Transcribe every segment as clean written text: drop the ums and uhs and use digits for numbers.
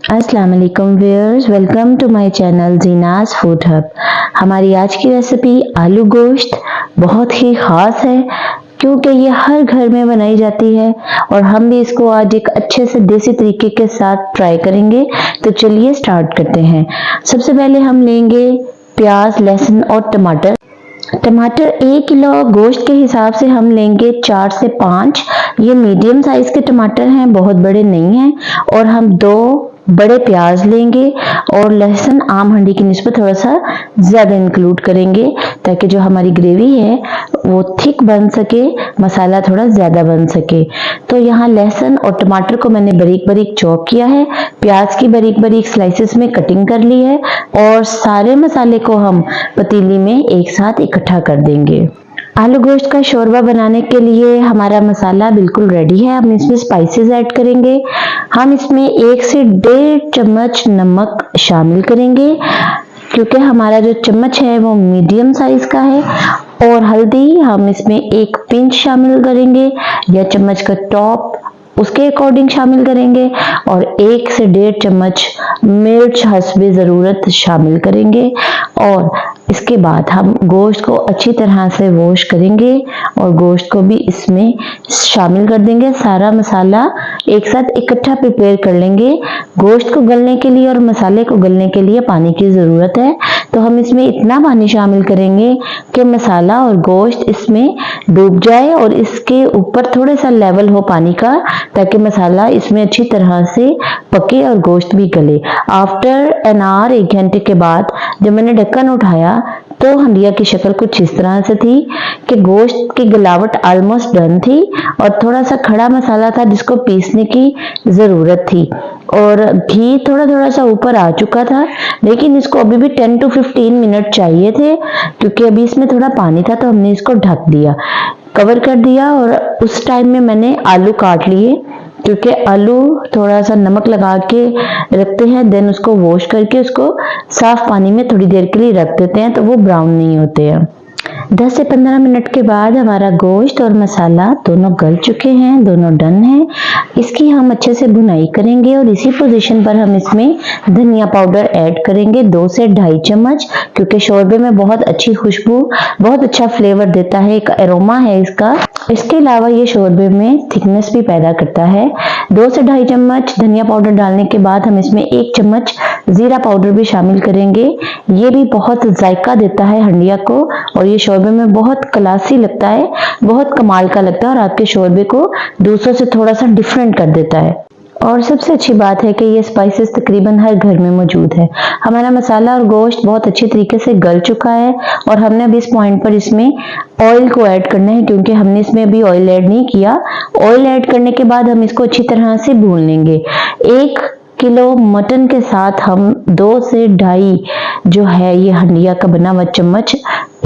अस्सलाम वालेकुम viewers, welcome to my channel Jeenas food hub. हमारी आज की रेसिपी आलू गोश्त बहुत ही ख़ास है क्योंकि ये हर घर में बनाई जाती है और हम भी इसको आज एक अच्छे से देसी तरीके के साथ ट्राई करेंगे। तो चलिए स्टार्ट करते हैं। सबसे पहले हम लेंगे प्याज, लहसुन और टमाटर। टमाटर 1 किलो गोश्त के हिसाब से हम लेंगे 4 से 5। ये मीडियम साइज के टमाटर हैं, बहुत बड़े नहीं हैं। और हम 2 बड़े प्याज लेंगे और लहसुन आम हंडी की निस्बत थोड़ा सा ज़्यादा इंक्लूड करेंगे ताकि जो हमारी ग्रेवी है वो थिक बन सके, मसाला थोड़ा ज़्यादा बन सके। तो यहाँ लहसुन और टमाटर को मैंने बारीक बारीक चॉप किया है, प्याज की बारीक बारीक स्लाइसेस में कटिंग कर ली है और सारे मसाले को हम पतीली में एक साथ इकट्ठा कर देंगे। आलू गोश्त का शोरबा बनाने के लिए हमारा मसाला बिल्कुल रेडी है। हम इसमें स्पाइसेस ऐड करेंगे। हम इसमें 1 से 1.5 चम्मच नमक शामिल करेंगे क्योंकि हमारा जो चम्मच है वो मीडियम साइज का है। और हल्दी हम इसमें 1 पिंच शामिल करेंगे या चम्मच का टॉप उसके अकॉर्डिंग शामिल करेंगे। और 1 से 1.5 चम्मच मिर्च हस्बे ज़रूरत शामिल करेंगे। और इसके बाद हम गोश्त को अच्छी तरह से वॉश करेंगे और गोश्त को भी इसमें शामिल कर देंगे। सारा मसाला एक साथ इकट्ठा प्रिपेयर कर लेंगे। गोश्त को गलने के लिए और मसाले को गलने के लिए पानी की ज़रूरत है, तो हम इसमें इतना पानी शामिल करेंगे कि मसाला और गोश्त इसमें डूब जाए और इसके ऊपर थोड़ा सा लेवल हो पानी का, ताकि मसाला इसमें अच्छी तरह से पके और गोश्त भी गले। आफ्टर एन आवर 1 घंटे के बाद जब मैंने ढक्कन उठाया तो हंडिया की शक्ल कुछ इस तरह से थी कि गोश्त की गलावट ऑलमोस्ट डन थी और थोड़ा सा खड़ा मसाला था जिसको पीसने की ज़रूरत थी। और घी थोड़ा थोड़ा सा ऊपर आ चुका था, लेकिन इसको अभी भी 10 to 15 मिनट चाहिए थे क्योंकि अभी इसमें थोड़ा पानी था। तो हमने इसको ढक दिया, कवर कर दिया। और उस टाइम में मैंने आलू काट लिए क्योंकि आलू थोड़ा सा नमक लगा के रखते हैं, देन उसको वॉश करके उसको साफ पानी में थोड़ी देर के लिए रख देते हैं तो वो ब्राउन नहीं होते हैं। 10 से 15 मिनट के बाद हमारा गोश्त और मसाला दोनों गल चुके हैं, दोनों डन हैं। इसकी हम अच्छे से भुनाई करेंगे और इसी पोजीशन पर हम इसमें धनिया पाउडर ऐड करेंगे 2 से 2.5 चम्मच, क्योंकि शोरबे में बहुत अच्छी खुशबू, बहुत अच्छा फ्लेवर देता है, एक एरोमा है इसका। इसके अलावा ये शोरबे में थिकनेस भी पैदा करता है। 2 से 2.5 चम्मच धनिया पाउडर डालने के बाद हम इसमें 1 चम्मच जीरा पाउडर भी शामिल करेंगे। ये भी बहुत जायका देता है हंडिया को और ये शोरबे में बहुत क्लासी लगता है, बहुत कमाल का लगता है और आपके शोरबे को दूसरों से थोड़ा सा डिफरेंट कर देता है। और सबसे अच्छी बात है कि ये स्पाइसेस तकरीबन हर घर में मौजूद है। हमारा मसाला और गोश्त बहुत अच्छी तरीके से गल चुका है और हमने अभी इस पॉइंट पर इसमें ऑयल को ऐड करना है क्योंकि हमने इसमें अभी ऑयल ऐड नहीं किया। ऑयल ऐड करने के बाद हम इसको अच्छी तरह से भून लेंगे। 1 किलो मटन के साथ हम 2 से 2.5 जो है ये हंडिया का बना हुआ चम्मच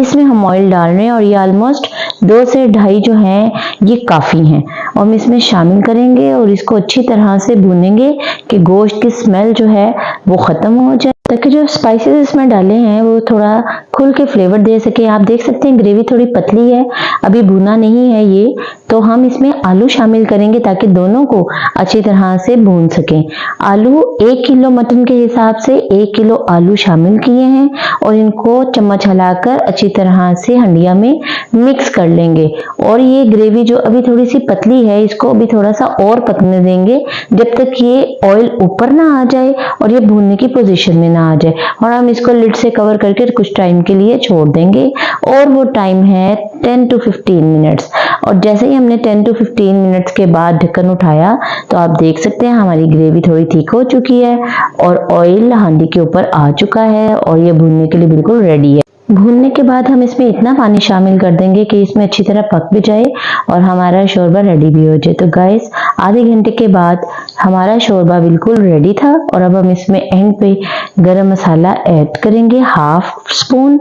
इसमें हम ऑयल डाल रहे हैं और ये ऑलमोस्ट 2 से 2.5 जो हैं ये काफ़ी हैं। और हम इसमें शामिल करेंगे और इसको अच्छी तरह से भूनेंगे कि गोश्त की स्मेल जो है वो ख़त्म हो जाए, ताकि जो स्पाइसेस इसमें डाले हैं वो थोड़ा खुल के फ्लेवर दे सके। आप देख सकते हैं ग्रेवी थोड़ी पतली है, अभी भुना नहीं है ये। तो हम इसमें आलू शामिल करेंगे ताकि दोनों को अच्छी तरह से भून सकें। आलू 1 किलो मटन के हिसाब से 1 किलो आलू शामिल किए हैं और इनको चम्मच हिलाकर अच्छी तरह से हंडिया में मिक्स कर लेंगे। और ये ग्रेवी जो अभी थोड़ी सी पतली है इसको अभी थोड़ा सा और पकने देंगे जब तक ये ऑयल ऊपर ना आ जाए और ये भूनने की पोजीशन में ना आ जाए। और हम इसको लिड से कवर करके कुछ टाइम के लिए छोड़ देंगे और वो टाइम है 10 to 15 मिनट्स। और जैसे ही हमने 10 to 15 मिनट्स के बाद ढक्कन उठाया तो आप देख सकते हैं हमारी ग्रेवी थोड़ी थिक हो चुकी है और ऑयल हांडी के ऊपर आ चुका है और ये भूनने के लिए बिल्कुल रेडी है। भूनने के बाद हम इसमें इतना पानी शामिल कर देंगे कि इसमें अच्छी तरह पक भी जाए और हमारा शोरबा रेडी भी हो जाए। तो गाइस, आधे घंटे के बाद हमारा शोरबा बिल्कुल रेडी था और अब हम इसमें एंड पे गरम मसाला ऐड करेंगे 1/2 स्पून।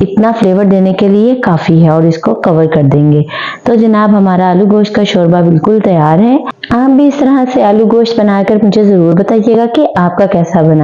इतना फ्लेवर देने के लिए काफ़ी है और इसको कवर कर देंगे। तो जनाब, हमारा आलू गोश्त का शोरबा बिल्कुल तैयार है। आप भी इस तरह से आलू गोश्त बनाकर मुझे ज़रूर बताइएगा कि आपका कैसा बना।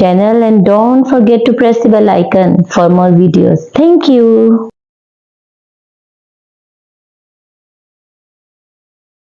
channel and don't forget to press the bell icon for more videos. Thank you.